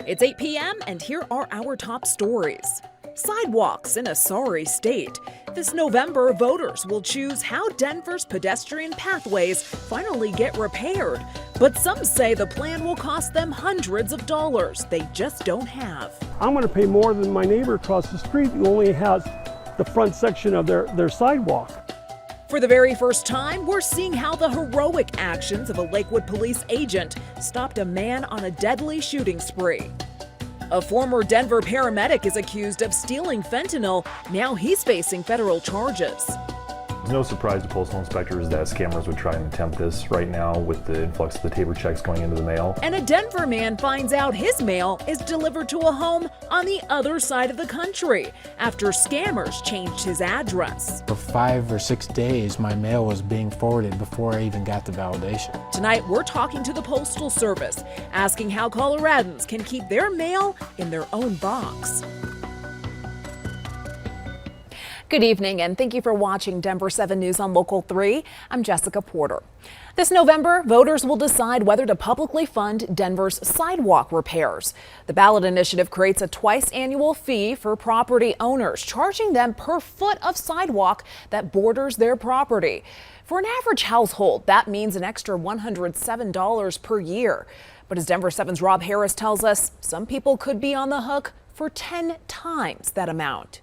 It's 8 p.m. and here are our top stories. Sidewalks in a sorry state. This November, voters will choose how Denver's pedestrian pathways finally get repaired. But some say the plan will cost them hundreds of dollars they just don't have. I'm going to pay more than my neighbor across the street who only has the front section of their sidewalk. For the very first time, we're seeing how the heroic actions of a Lakewood police agent stopped a man on a deadly shooting spree. A former Denver paramedic is accused of stealing fentanyl. Now he's facing federal charges. It's no surprise to postal inspectors that scammers would try and attempt this right now with the influx of the Tabor checks going into the mail. And a Denver man finds out his mail is delivered to a home on the other side of the country after scammers changed his address. For 5 or 6 days, my mail was being forwarded before I even got the validation. Tonight, we're talking to the Postal Service, asking how Coloradans can keep their mail in their own box. Good evening, and thank you for watching Denver 7 News on Local 3. I'm Jessica Porter. This November, voters will decide whether to publicly fund Denver's sidewalk repairs. The ballot initiative creates a twice-annual fee for property owners, charging them per foot of sidewalk that borders their property. For an average household, that means an extra $107 per year. But as Denver 7's Rob Harris tells us, some people could be on the hook for 10 times that amount.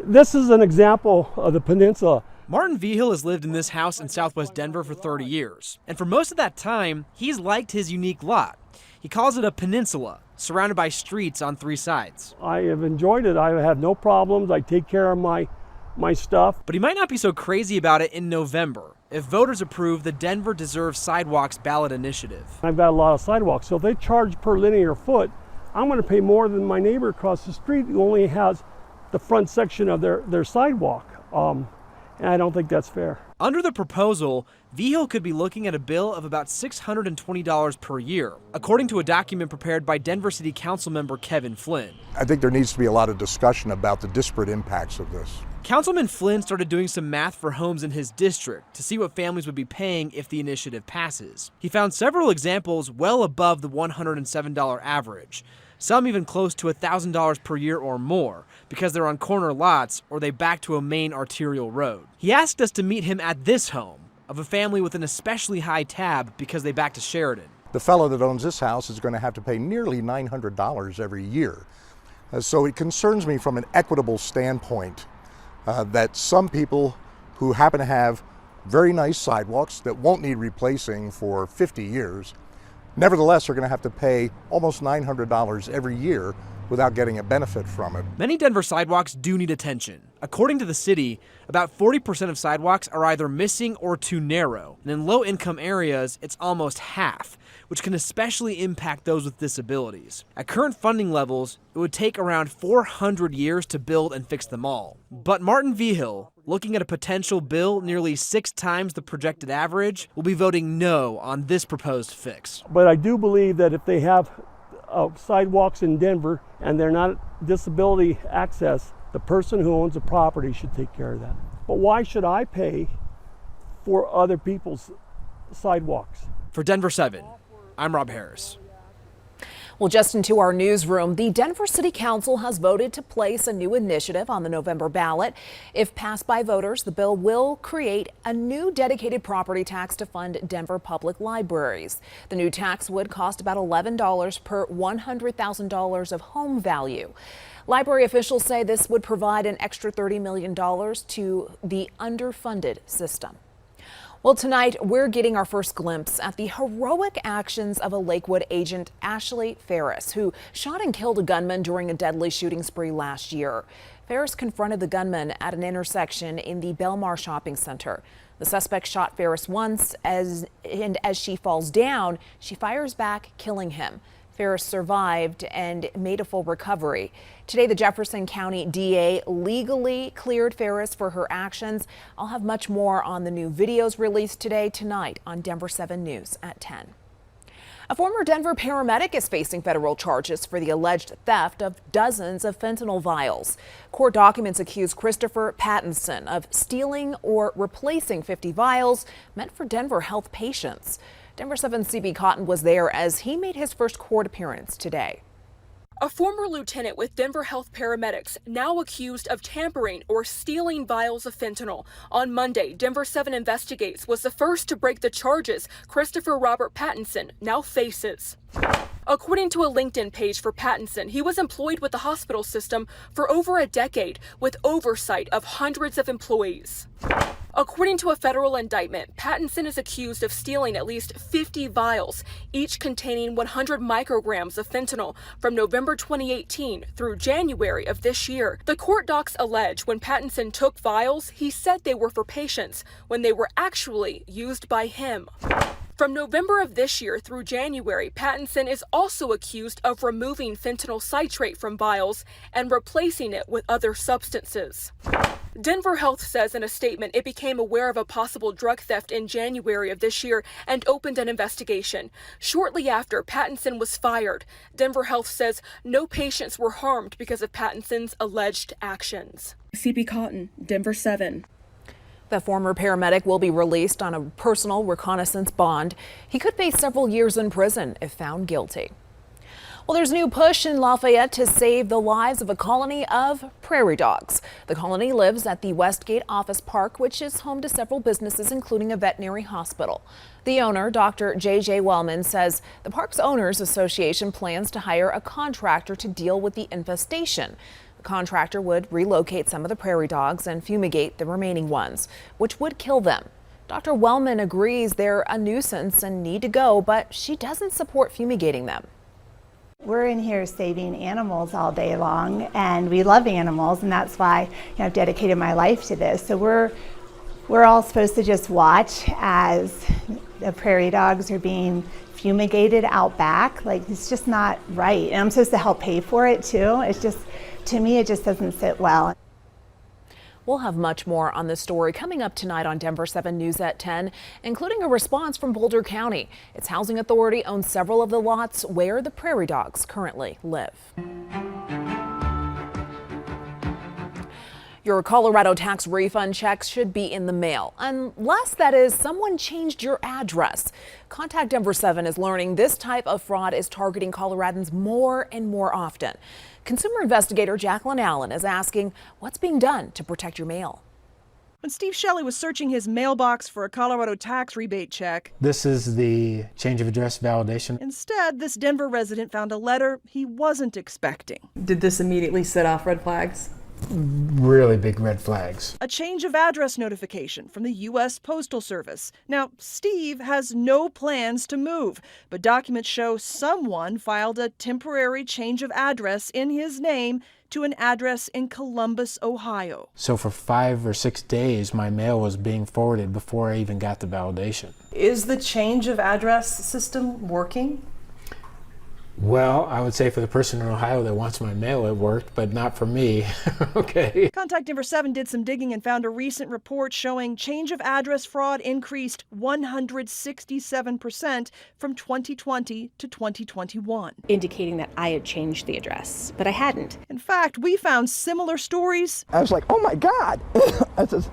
This is an example of the peninsula. Martin Vigil has lived in this house in southwest Denver for 30 years. And for most of that time, he's liked his unique lot. He calls it a peninsula, surrounded by streets on 3 sides. I have enjoyed it. I have no problems. I take care of my stuff. But he might not be so crazy about it in November if voters approve the Denver Deserves Sidewalks ballot initiative. I've got a lot of sidewalks, so if they charge per linear foot, I'm going to pay more than my neighbor across the street who only has the front section of their sidewalk, and I don't think that's fair. Under the proposal, Vigil could be looking at a bill of about $620 per year, according to a document prepared by Denver City Council member Kevin Flynn. I think there needs to be a lot of discussion about the disparate impacts of this. Councilman Flynn started doing some math for homes in his district to see what families would be paying if the initiative passes. He found several examples well above the $107 average, some even close to $1,000 per year or more, because they're on corner lots or they back to a main arterial road. He asked us to meet him at this home of a family with an especially high tab because they back to Sheridan. The fellow that owns this house is going to have to pay nearly $900 every year. So it concerns me from an equitable standpoint that some people who happen to have very nice sidewalks that won't need replacing for 50 years, nevertheless are going to have to pay almost $900 every year without getting a benefit from it. Many Denver sidewalks do need attention. According to the city, about 40% of sidewalks are either missing or too narrow. And in low-income areas, it's almost half, which can especially impact those with disabilities. At current funding levels, it would take around 400 years to build and fix them all. But Martin Vigil, looking at a potential bill nearly 6 times the projected average, will be voting no on this proposed fix. But I do believe that if they have sidewalks in Denver and they're not disability access, the person who owns the property should take care of that. But why should I pay for other people's sidewalks? For Denver 7, I'm Rob Harris. Well, just into our newsroom, the Denver City Council has voted to place a new initiative on the November ballot. If passed by voters, the bill will create a new dedicated property tax to fund Denver public libraries. The new tax would cost about $11 per $100,000 of home value. Library officials say this would provide an extra $30 million to the underfunded system. Well, tonight we're getting our first glimpse at the heroic actions of a Lakewood agent, Ashley Ferris, who shot and killed a gunman during a deadly shooting spree last year. Ferris confronted the gunman at an intersection in the Belmar shopping center. The suspect shot Ferris once, and as she falls down, she fires back, killing him. Ferris survived and made a full recovery. Today, the Jefferson County DA legally cleared Ferris for her actions. I'll have much more on the new videos released tonight on Denver 7 News at 10. A former Denver paramedic is facing federal charges for the alleged theft of dozens of fentanyl vials. Court documents accuse Christopher Pattinson of stealing or replacing 50 vials meant for Denver health patients. Denver 7's CB Cotton was there as he made his first court appearance today. A former lieutenant with Denver Health Paramedics, now accused of tampering or stealing vials of fentanyl. On Monday, Denver 7 Investigates was the first to break the charges Christopher Robert Pattinson now faces. According to a LinkedIn page for Pattinson, he was employed with the hospital system for over a decade with oversight of hundreds of employees. According to a federal indictment, Pattinson is accused of stealing at least 50 vials, each containing 100 micrograms of fentanyl from November 2018 through January of this year. The court docs allege when Pattinson took vials, he said they were for patients when they were actually used by him. From November of this year through January, Pattinson is also accused of removing fentanyl citrate from vials and replacing it with other substances. Denver Health says in a statement it became aware of a possible drug theft in January of this year and opened an investigation. Shortly after, Pattinson was fired. Denver Health says no patients were harmed because of Pattinson's alleged actions. CP Cotton, Denver 7. The former paramedic will be released on a personal reconnaissance bond. He could face several years in prison if found guilty. Well, there's a new push in Lafayette to save the lives of a colony of prairie dogs. The colony lives at the Westgate Office Park, which is home to several businesses, including a veterinary hospital. The owner, Dr. J.J. Wellman, says the park's owners association plans to hire a contractor to deal with the infestation. The contractor would relocate some of the prairie dogs and fumigate the remaining ones, which would kill them. Dr. Wellman agrees they're a nuisance and need to go, but she doesn't support fumigating them. We're in here saving animals all day long, and we love animals, and that's why I've dedicated my life to this. So we're all supposed to just watch as the prairie dogs are being fumigated out back. Like, it's just not right. And I'm supposed to help pay for it too. It's just, to me, it just doesn't sit well. We'll have much more on this story coming up tonight on Denver 7 News at 10, including a response from Boulder County. Its housing authority owns several of the lots where the prairie dogs currently live. Your Colorado tax refund checks should be in the mail, unless, that is, someone changed your address. Contact Denver 7 is learning this type of fraud is targeting Coloradans more and more often. Consumer investigator Jacqueline Allen is asking what's being done to protect your mail. When Steve Shelley was searching his mailbox for a Colorado tax rebate check, This is the change of address validation. instead, this Denver resident found a letter he wasn't expecting. Did this immediately set off red flags? Really big red flags. A change of address notification from the U.S. Postal Service. Now, Steve has no plans to move, but documents show someone filed a temporary change of address in his name to an address in Columbus, Ohio. So for 5 or 6 days, my mail was being forwarded before I even got the validation. Is the change of address system working? Well, I would say for the person in Ohio that wants my mail, it worked, but not for me. Okay. Contact Denver 7 did some digging and found a recent report showing change of address fraud increased 167% from 2020 to 2021. Indicating that I had changed the address, but I hadn't. In fact, we found similar stories. I was like, oh my God. I said,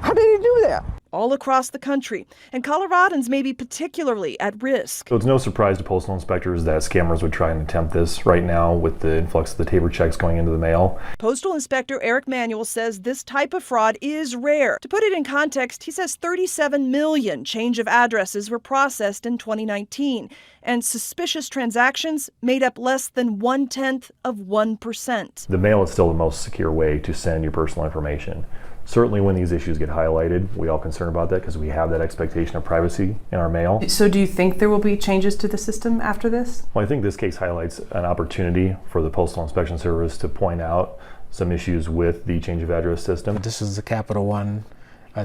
how did he do that? All across the country, and Coloradans may be particularly at risk. So it's no surprise to postal inspectors that scammers would try and attempt this right now with the influx of the Tabor checks going into the mail. Postal Inspector Eric Manuel says this type of fraud is rare. To put it in context, he says 37 million change of addresses were processed in 2019, and suspicious transactions made up less than 0.1%. The mail is still the most secure way to send your personal information. Certainly when these issues get highlighted, we all concerned about that because we have that expectation of privacy in our mail. So do you think there will be changes to the system after this? Well, I think this case highlights an opportunity for the Postal Inspection Service to point out some issues with the change of address system. This is the Capital One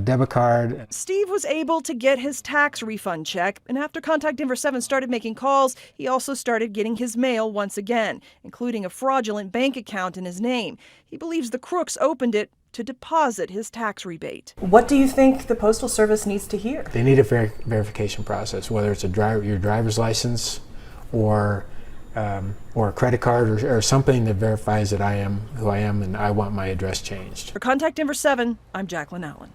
debit card. Steve was able to get his tax refund check, and after Contact Denver 7 started making calls, he also started getting his mail once again, including a fraudulent bank account in his name. He believes the crooks opened it to deposit his tax rebate. What do you think the Postal Service needs to hear? They need a verification process, whether it's your driver's license or a credit card or something that verifies that I am who I am and I want my address changed. For Contact Denver 7, I'm Jacqueline Allen.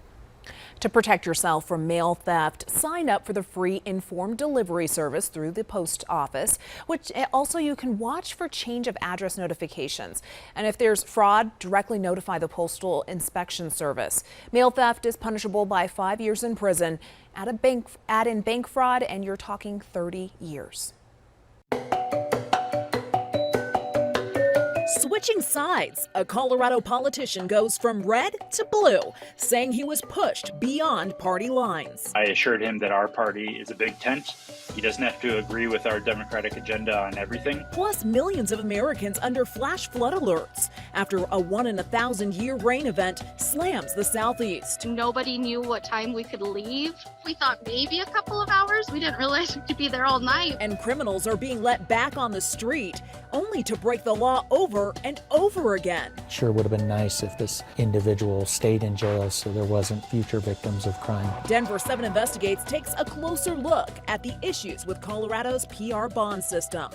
To protect yourself from mail theft, sign up for the free informed delivery service through the post office, which also you can watch for change of address notifications. And if there's fraud, directly notify the Postal Inspection Service. Mail theft is punishable by 5 years in prison. Add in bank fraud and you're talking 30 years. Switching sides, a Colorado politician goes from red to blue, saying he was pushed beyond party lines. I assured him that our party is a big tent. He doesn't have to agree with our Democratic agenda on everything. Plus, millions of Americans under flash flood alerts after a 1-in-1,000-year rain event slams the Southeast. Nobody knew what time we could leave. We thought maybe a couple of hours. We didn't realize we could be there all night. And criminals are being let back on the street, only to break the law over and over again. Sure would have been nice if this individual stayed in jail so there wasn't future victims of crime. Denver 7 Investigates takes a closer look at the issues with Colorado's PR bond system.